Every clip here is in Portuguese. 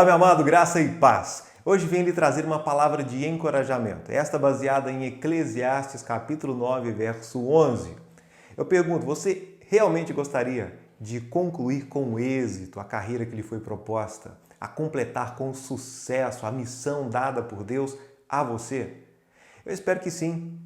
Olá, meu amado, graça e paz. Hoje venho lhe trazer uma palavra de encorajamento, esta baseada em Eclesiastes capítulo 9, verso 11. Eu pergunto, você realmente gostaria de concluir com êxito a carreira que lhe foi proposta, a completar com sucesso a missão dada por Deus a você? Eu espero que sim,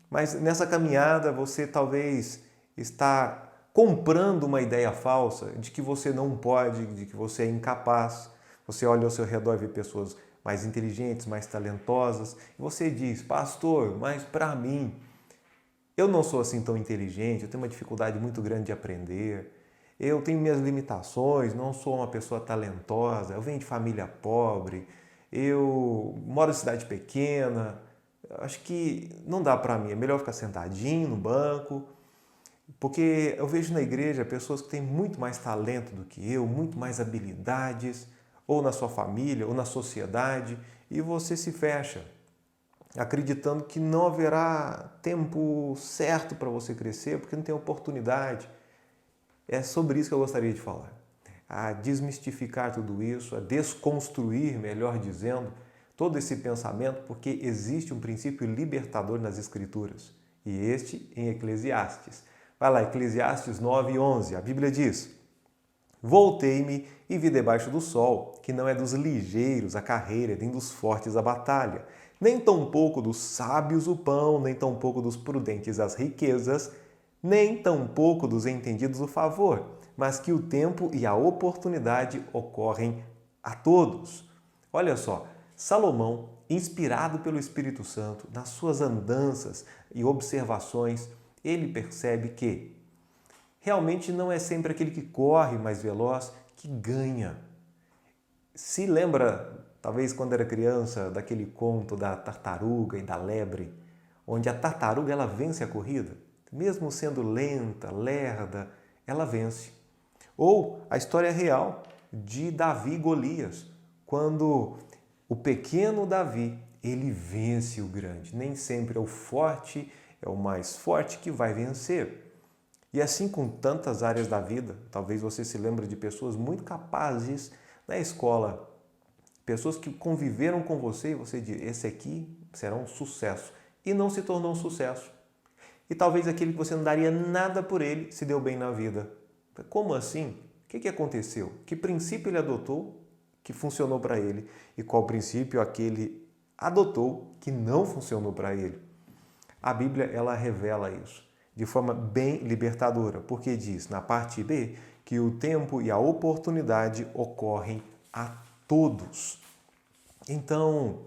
mas nessa caminhada você talvez está comprando uma ideia falsa de que você não pode, de que você é incapaz. Você olha ao seu redor e vê pessoas mais inteligentes, mais talentosas, e você diz, pastor, mas para mim, eu não sou assim tão inteligente, eu tenho uma dificuldade muito grande de aprender, eu tenho minhas limitações, não sou uma pessoa talentosa, eu venho de família pobre, eu moro em cidade pequena, acho que não dá para mim, é melhor ficar sentadinho no banco, porque eu vejo na igreja pessoas que têm muito mais talento do que eu, muito mais habilidades, ou na sua família, ou na sociedade, e você se fecha, acreditando que não haverá tempo certo para você crescer, porque não tem oportunidade. É sobre isso que eu gostaria de falar. A desmistificar tudo isso, a desconstruir, melhor dizendo, todo esse pensamento, porque existe um princípio libertador nas Escrituras, e este em Eclesiastes. Vai lá, Eclesiastes 9:11, a Bíblia diz: Voltei-me e vi debaixo do sol que não é dos ligeiros a carreira, nem dos fortes a batalha, nem tampouco dos sábios o pão, nem tampouco dos prudentes as riquezas, nem tampouco dos entendidos o favor, mas que o tempo e a oportunidade ocorrem a todos. Olha só, Salomão, inspirado pelo Espírito Santo, nas suas andanças e observações, ele percebe que realmente não é sempre aquele que corre mais veloz que ganha. Se lembra, talvez quando era criança, daquele conto da tartaruga e da lebre, onde a tartaruga ela vence a corrida, mesmo sendo lenta, lerda, ela vence. Ou a história real de Davi e Golias, quando o pequeno Davi, ele vence o grande. Nem sempre é o forte, é o mais forte que vai vencer. E assim com tantas áreas da vida, talvez você se lembre de pessoas muito capazes na escola, pessoas que conviveram com você e você diz, esse aqui será um sucesso. E não se tornou um sucesso. E talvez aquele que você não daria nada por ele se deu bem na vida. Como assim? O que aconteceu? Que princípio ele adotou que funcionou para ele? E qual princípio aquele adotou que não funcionou para ele? A Bíblia ela revela isso de forma bem libertadora, porque diz na parte B que o tempo e a oportunidade ocorrem a todos. Então,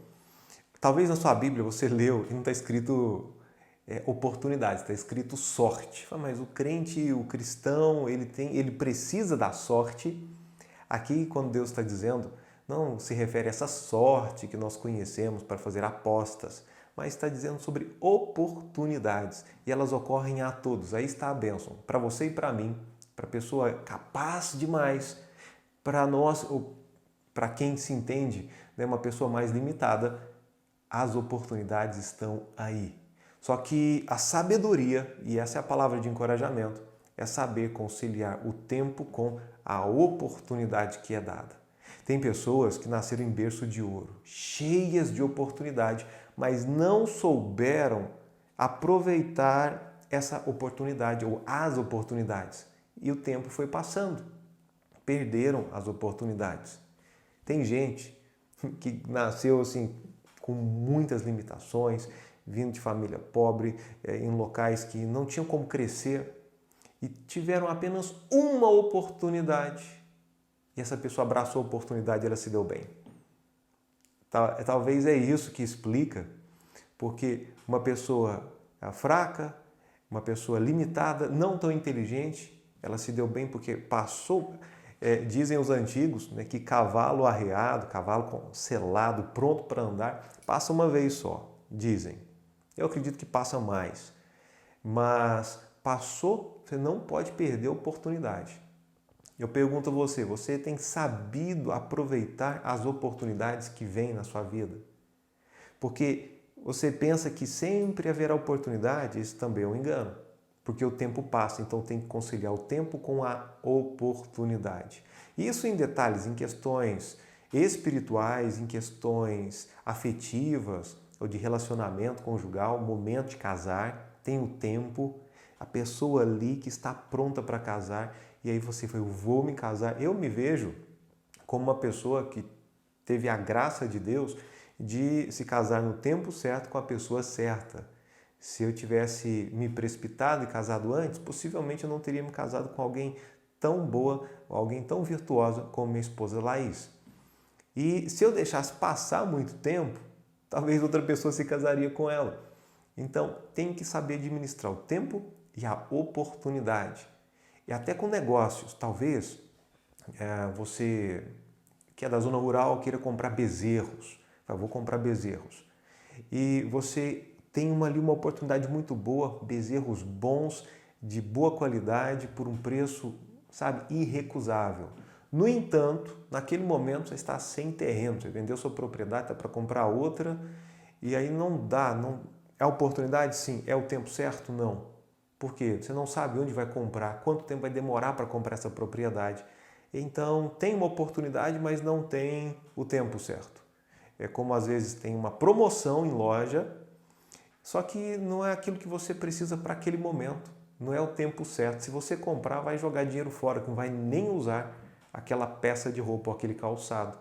talvez na sua Bíblia você leu e não está escrito oportunidade, está escrito sorte. Mas o crente, o cristão, ele precisa da sorte. Aqui, quando Deus está dizendo, não se refere a essa sorte que nós conhecemos para fazer apostas, mas está dizendo sobre oportunidades e elas ocorrem a todos. Aí está a bênção, para você e para mim, para a pessoa capaz demais, para nós, ou para quem se entende, né, uma pessoa mais limitada, as oportunidades estão aí. Só que a sabedoria, e essa é a palavra de encorajamento, é saber conciliar o tempo com a oportunidade que é dada. Tem pessoas que nasceram em berço de ouro, cheias de oportunidade, mas não souberam aproveitar essa oportunidade ou as oportunidades. E o tempo foi passando, perderam as oportunidades. Tem gente que nasceu assim com muitas limitações, vindo de família pobre, em locais que não tinham como crescer e tiveram apenas uma oportunidade. E essa pessoa abraçou a oportunidade e ela se deu bem. Talvez é isso que explica porque uma pessoa fraca, uma pessoa limitada, não tão inteligente, ela se deu bem porque passou, dizem os antigos, né, que cavalo arreado, cavalo selado, pronto para andar, passa uma vez só, dizem. Eu acredito que passa mais, mas passou, você não pode perder a oportunidade. Eu pergunto a você, você tem sabido aproveitar as oportunidades que vêm na sua vida? Porque você pensa que sempre haverá oportunidade, isso também é um engano. Porque o tempo passa, então tem que conciliar o tempo com a oportunidade. Isso em detalhes, em questões espirituais, em questões afetivas ou de relacionamento conjugal, momento de casar, tem o tempo, a pessoa ali que está pronta para casar, e aí você foi, eu vou me casar. Eu me vejo como uma pessoa que teve a graça de Deus de se casar no tempo certo com a pessoa certa. Se eu tivesse me precipitado e casado antes, possivelmente eu não teria me casado com alguém tão boa, alguém tão virtuosa como minha esposa Laís. E se eu deixasse passar muito tempo, talvez outra pessoa se casaria com ela. Então, tem que saber administrar o tempo e a oportunidade. E até com negócios, talvez você que é da zona rural queira comprar bezerros. Eu vou comprar bezerros. E você tem ali uma oportunidade muito boa, bezerros bons, de boa qualidade, por um preço, sabe, irrecusável. No entanto, naquele momento você está sem terreno, você vendeu sua propriedade, está para comprar outra, e aí não dá, não é a oportunidade? Sim. É o tempo certo? Não. Por quê? Você não sabe onde vai comprar, quanto tempo vai demorar para comprar essa propriedade. Então, tem uma oportunidade, mas não tem o tempo certo. É como às vezes tem uma promoção em loja, só que não é aquilo que você precisa para aquele momento. Não é o tempo certo. Se você comprar, vai jogar dinheiro fora, que não vai nem usar aquela peça de roupa ou aquele calçado.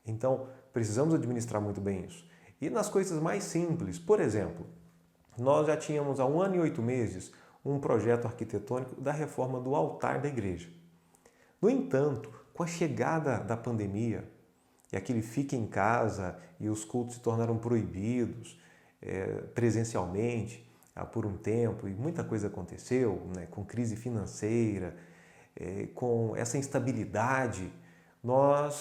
Então, precisamos administrar muito bem isso. E nas coisas mais simples, por exemplo, nós já tínhamos há 1 ano e 8 meses um projeto arquitetônico da reforma do altar da igreja. No entanto, com a chegada da pandemia, e aquele fica em casa e os cultos se tornaram proibidos presencialmente por um tempo, e muita coisa aconteceu, né, com crise financeira, com essa instabilidade, o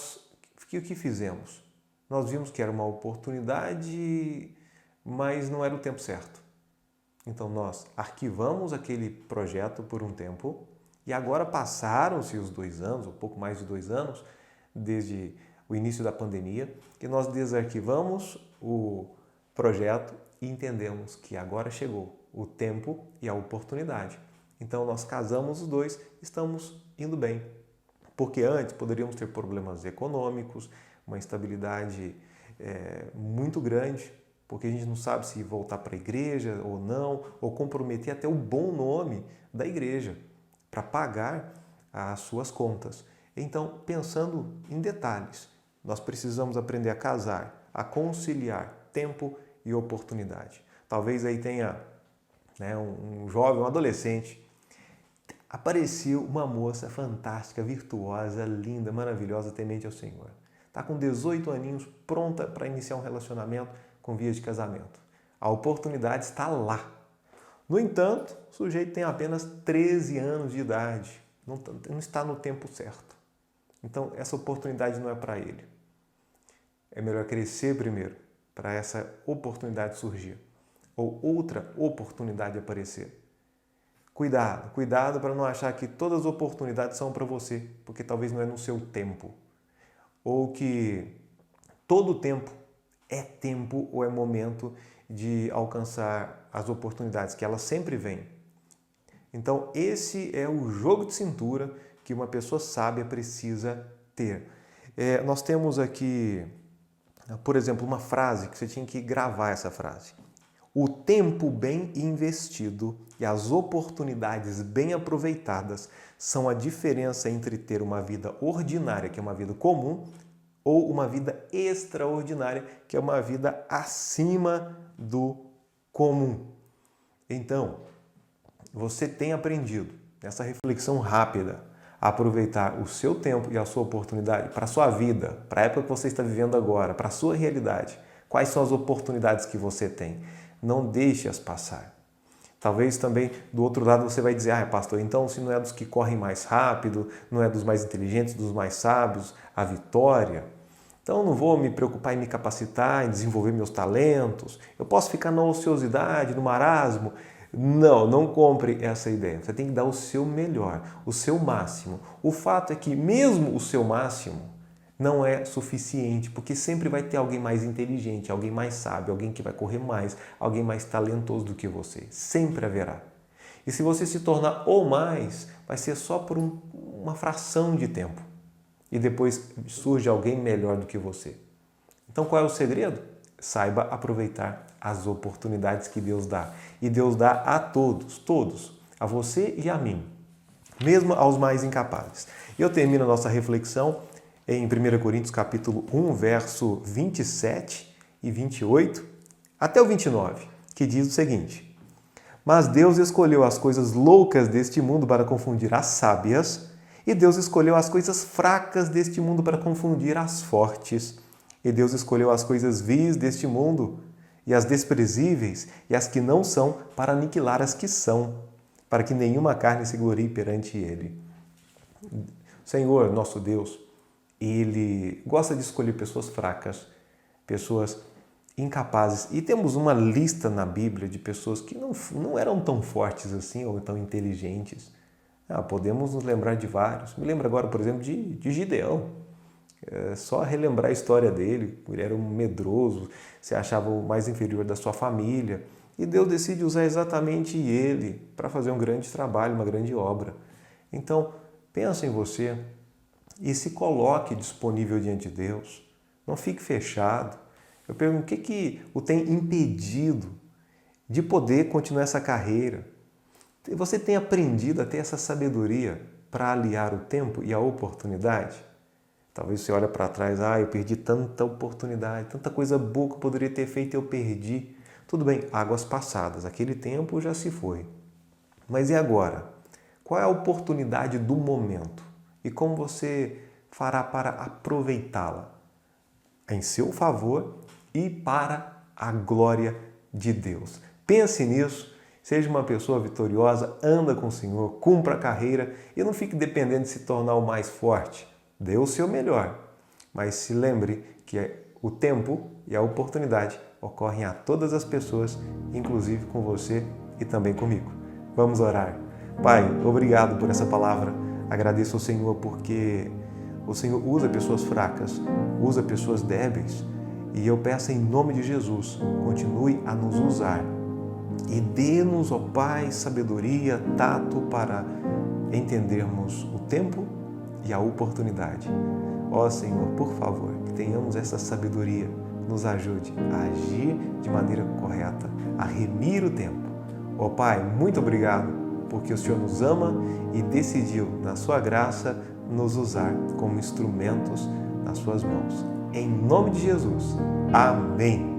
que fizemos? Nós vimos que era uma oportunidade, mas não era o tempo certo. Então nós arquivamos aquele projeto por um tempo e agora passaram-se os 2 anos, ou pouco mais de 2 anos, desde o início da pandemia, que nós desarquivamos o projeto e entendemos que agora chegou o tempo e a oportunidade. Então nós casamos os dois, estamos indo bem. Porque antes poderíamos ter problemas econômicos, uma instabilidade muito grande, porque a gente não sabe se voltar para a igreja ou não, ou comprometer até o bom nome da igreja para pagar as suas contas. Então, pensando em detalhes, nós precisamos aprender a casar, a conciliar tempo e oportunidade. Talvez aí tenha um jovem, um adolescente, apareceu uma moça fantástica, virtuosa, linda, maravilhosa, temente ao Senhor. Está com 18 aninhos, pronta para iniciar um relacionamento com vias de casamento. A oportunidade está lá. No entanto, o sujeito tem apenas 13 anos de idade, não está no tempo certo. Então, essa oportunidade não é para ele. É melhor crescer primeiro, para essa oportunidade surgir, ou outra oportunidade aparecer. Cuidado para não achar que todas as oportunidades são para você, porque talvez não é no seu tempo. Ou que todo tempo é tempo ou é momento de alcançar as oportunidades, que elas sempre vêm. Então, esse é o jogo de cintura que uma pessoa sábia precisa ter. Nós temos aqui, por exemplo, uma frase que você tinha que gravar essa frase. O tempo bem investido e as oportunidades bem aproveitadas são a diferença entre ter uma vida ordinária, que é uma vida comum, ou uma vida extraordinária, que é uma vida acima do comum. Então, você tem aprendido, nessa reflexão rápida, a aproveitar o seu tempo e a sua oportunidade para a sua vida, para a época que você está vivendo agora, para a sua realidade. Quais são as oportunidades que você tem? Não deixe-as passar. Talvez também do outro lado você vai dizer, pastor, então se não é dos que correm mais rápido, não é dos mais inteligentes, dos mais sábios, a vitória, então eu não vou me preocupar em me capacitar, em desenvolver meus talentos, eu posso ficar na ociosidade, no marasmo. Não compre essa ideia. Você tem que dar o seu melhor, o seu máximo. O fato é que mesmo o seu máximo não é suficiente, porque sempre vai ter alguém mais inteligente, alguém mais sábio, alguém que vai correr mais, alguém mais talentoso do que você. Sempre haverá. E se você se tornar ou mais, vai ser só por uma fração de tempo. e depois surge alguém melhor do que você. Então qual é o segredo? Saiba aproveitar as oportunidades que Deus dá. E Deus dá a todos, a você e a mim, mesmo aos mais incapazes. E eu termino a nossa reflexão em 1 Coríntios capítulo 1, verso 27 e 28 até o 29, que diz o seguinte: Mas Deus escolheu as coisas loucas deste mundo para confundir as sábias, e Deus escolheu as coisas fracas deste mundo para confundir as fortes. E Deus escolheu as coisas vis deste mundo e as desprezíveis e as que não são para aniquilar as que são, para que nenhuma carne se glorie perante Ele. O Senhor, nosso Deus, Ele gosta de escolher pessoas fracas, pessoas incapazes. E temos uma lista na Bíblia de pessoas que não eram tão fortes assim ou tão inteligentes. Podemos nos lembrar de vários. Me lembro agora, por exemplo, de Gideão. É só relembrar a história dele. Ele era um medroso, se achava o mais inferior da sua família. E Deus decide usar exatamente ele para fazer um grande trabalho, uma grande obra. Então, pensa em você e se coloque disponível diante de Deus. Não fique fechado. Eu pergunto, o que o tem impedido de poder continuar essa carreira? Você tem aprendido a ter essa sabedoria para aliar o tempo e a oportunidade? Talvez você olhe para trás, eu perdi tanta oportunidade, tanta coisa boa que eu poderia ter feito e eu perdi. Tudo bem, águas passadas, aquele tempo já se foi. Mas e agora? Qual é a oportunidade do momento? E como você fará para aproveitá-la? Em seu favor e para a glória de Deus. Pense nisso, seja uma pessoa vitoriosa, anda com o Senhor, cumpra a carreira e não fique dependendo de se tornar o mais forte. Dê o seu melhor, mas se lembre que o tempo e a oportunidade ocorrem a todas as pessoas, inclusive com você e também comigo. Vamos orar. Pai, obrigado por essa palavra. Agradeço ao Senhor porque o Senhor usa pessoas fracas, usa pessoas débeis. E eu peço em nome de Jesus, continue a nos usar. E dê-nos, ó Pai, sabedoria, tato para entendermos o tempo e a oportunidade. Ó Senhor, por favor, que tenhamos essa sabedoria, nos ajude a agir de maneira correta, a remir o tempo. Ó Pai, muito obrigado, porque o Senhor nos ama e decidiu, na sua graça, nos usar como instrumentos nas suas mãos. Em nome de Jesus. Amém.